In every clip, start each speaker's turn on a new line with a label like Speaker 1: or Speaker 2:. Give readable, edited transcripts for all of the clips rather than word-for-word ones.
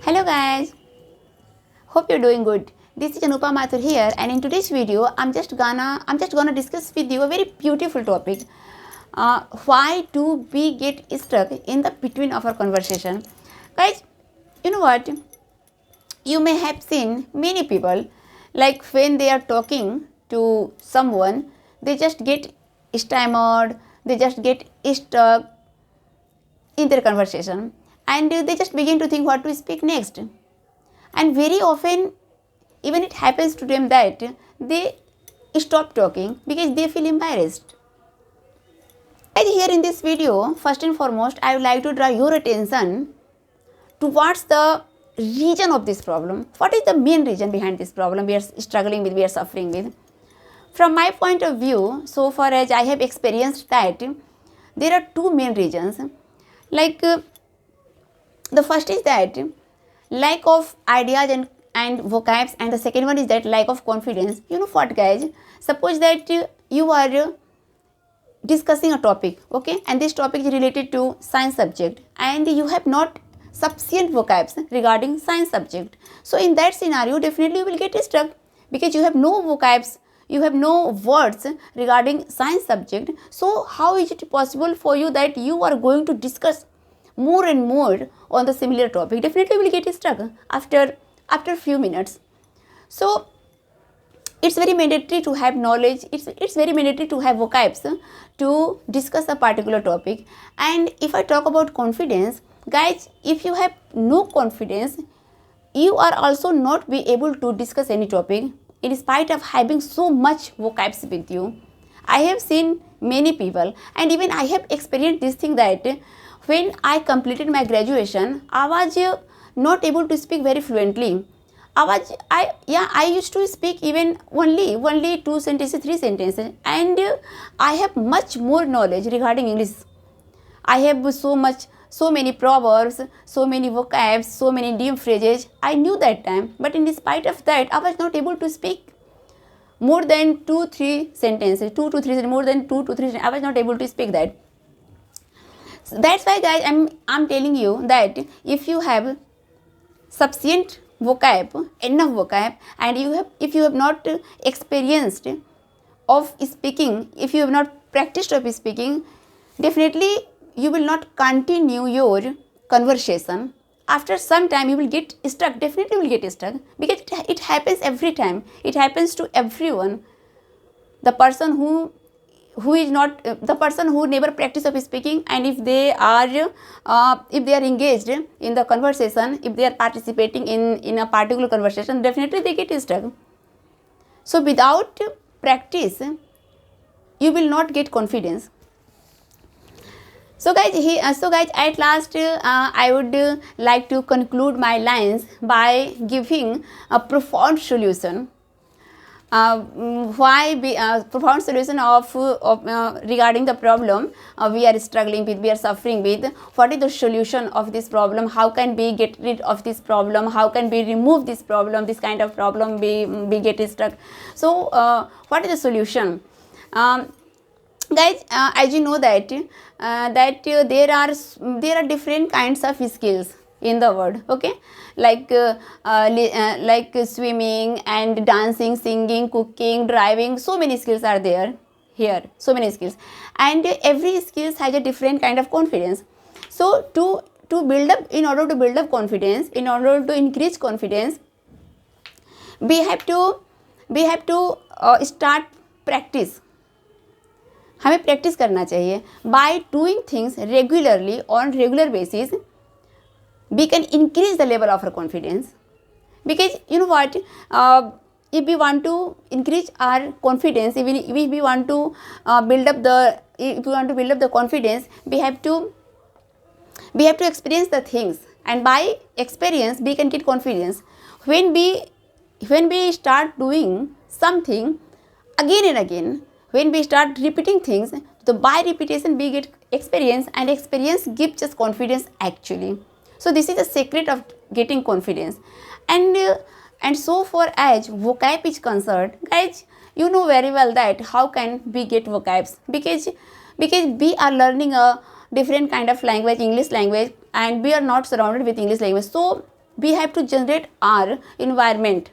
Speaker 1: Hello guys, hope you're doing good. This is Anupa Mathur here, and in today's video I'm just gonna discuss with you a very beautiful topic. Why do we get stuck in the between of our conversation? Guys, you know what? You may have seen many people, like when they are talking to someone, they just get stammered, they just get stuck in their conversation, and they just begin to think what to speak next. And very often, even it happens to them that they stop talking because they feel embarrassed. And here in this video, first and foremost, I would like to draw your attention towards the reason of this problem. What is the main reason behind this problem we are struggling with, we are suffering with? From my point of view, so far as I have experienced that, there are two main reasons. Like the first is that lack of ideas and vocabs, and the second one is that lack of confidence. You know what guys, suppose that you are discussing a topic, okay, and this topic is related to science subject, and you have not sufficient vocabs regarding science subject. So in that scenario, definitely you will get stuck because you have no vocabs, you have no words regarding science subject. So how is it possible for you that you are going to discuss more and more on the similar topic? Definitely you will get stuck after few minutes. So it's very mandatory to have knowledge, it's very mandatory to have vocabs to discuss a particular topic. And if I talk about confidence, guys, if you have no confidence, you are also not be able to discuss any topic in spite of having so much vocabs with you. I have seen many people, and even I have experienced this thing, that when I completed my graduation, I was not able to speak very fluently. I used to speak even only 2 sentences, 3 sentences, and I have much more knowledge regarding English. I have so many proverbs, so many vocabs, so many idiom phrases I knew that time, but in spite of that, I was not able to speak more than 2-3 sentences, more than 2 to 3 sentences, I was not able to speak that. So that's why guys, I'm telling you that if you have sufficient vocab, enough vocab, and if you have not experienced of speaking, if you have not practiced of speaking, definitely you will not continue your conversation. After some time you will get stuck, definitely you will get stuck, because it happens every time, it happens to everyone. The person who is not the person who never practice of speaking, and if they are engaged in the conversation, if they are participating in a particular conversation, definitely they get stuck. So without practice, you will not get confidence. So guys, at last I would like to conclude my lines by giving a profound solution. Profound solution of regarding the problem we are struggling with, we are suffering with. What is the solution of this problem? How can we get rid of this problem? How can we remove this problem, this kind of problem we get stuck? So what is the solution? Guys, as you know that there are different kinds of skills in the world, okay, like swimming and dancing, singing, cooking, driving. So many skills are there here, so many skills, and every skills has a different kind of confidence. So to build up, in order to build up confidence, in order to increase confidence, we have to start practice. हमें practice करना चाहिए. By doing things regularly, on regular basis, we can increase the level of our confidence. Because you know what, if we want to increase our confidence, even if we want to build up the confidence, we have to experience the things, and by experience we can get confidence. When we start doing something again and again, when we start repeating things, so by repetition we get experience, and experience gives us confidence actually. So this is the secret of getting confidence. And so far as vocab is concerned, guys, you know very well that how can we get vocabs, because we are learning a different kind of language, English language, and we are not surrounded with English language. So we have to generate our environment.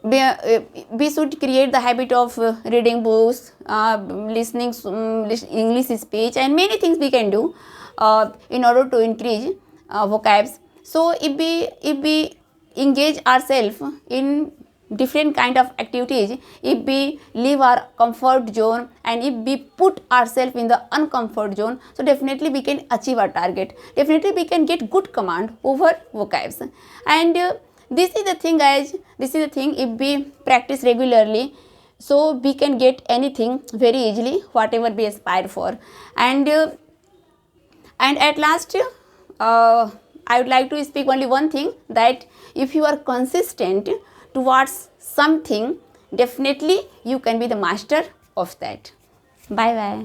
Speaker 1: We should create the habit of reading books, listening English speech, and many things we can do in order to increase vocabs. So if we engage ourselves in different kind of activities, if we leave our comfort zone and if we put ourselves in the uncomfort zone, so definitely we can achieve our target. Definitely we can get good command over vocabs. And this is the thing, guys. This is the thing. If we practice regularly, so we can get anything very easily, whatever we aspire for. And at last, I would like to speak only one thing, that if you are consistent towards something, definitely you can be the master of that. Bye bye.